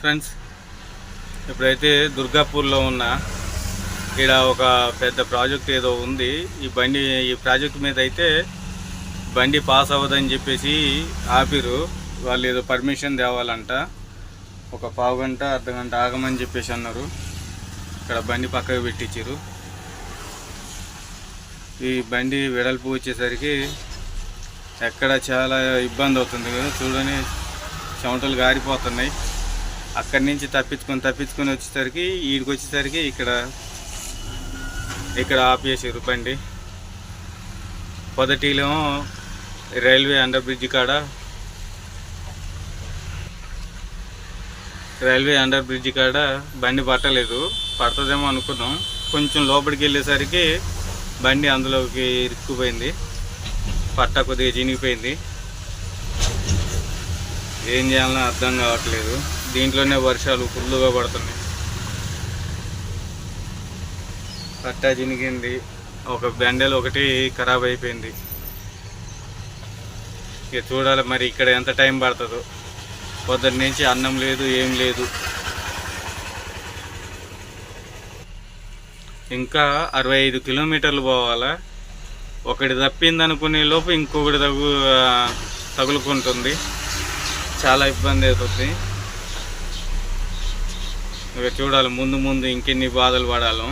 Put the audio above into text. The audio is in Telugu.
ఫ్రెండ్స్, ఇప్పుడైతే దుర్గాపూర్లో ఉన్న ఇక్కడ ఒక పెద్ద ప్రాజెక్ట్ ఏదో ఉంది. ఈ ప్రాజెక్ట్ మీద అయితే బండి పాస్ అవ్వదని చెప్పేసి ఆపిరు. వాళ్ళు ఏదో పర్మిషన్ తేవాలంట. ఒక పావు గంట అర్ధగంట ఆగమని చెప్పేసి అన్నారు. ఇక్కడ బండి పక్కకు పెట్టించారు. ఈ బండి వెడల్పు వచ్చేసరికి ఎక్కడ చాలా ఇబ్బంది అవుతుంది కదా. చూడని చెమటలు గారిపోతున్నాయి. అక్కడి నుంచి తప్పించుకొని వచ్చేసరికి వీడికి వచ్చేసరికి ఇక్కడ ఆపేసారు బండి. పొదటిలో రైల్వే అండర్ బ్రిడ్జి కాడ బండి పట్టలేదు. పడుతుందేమో అనుకున్నాం. కొంచెం లోపలికి వెళ్ళేసరికి బండి అందులోకి ఇరుక్కుపోయింది. పట్ట కొద్దిగా చినిగిపోయింది. ఏం చేయాలనో అర్థం కావట్లేదు. దీంట్లోనే వర్షాలు ఫుల్లుగా పడుతున్నాయి. పట్టా చినిగింది. ఒక బండెలు ఒకటి ఖరాబ్ అయిపోయింది. ఇక చూడాలి మరి ఇక్కడ ఎంత టైం పడుతుందో. పొద్దున్న నుంచి అన్నం లేదు, ఏం లేదు. ఇంకా 65 కిలోమీటర్లు పోవాలా. ఒకటి తప్పిందనుకునే లోపు ఇంకొకటి తగులుకుంటుంది. చాలా ఇబ్బంది అవుతుంది. ఇక చూడాలి ముందు ఇంకెన్ని బాధలు పడాలో.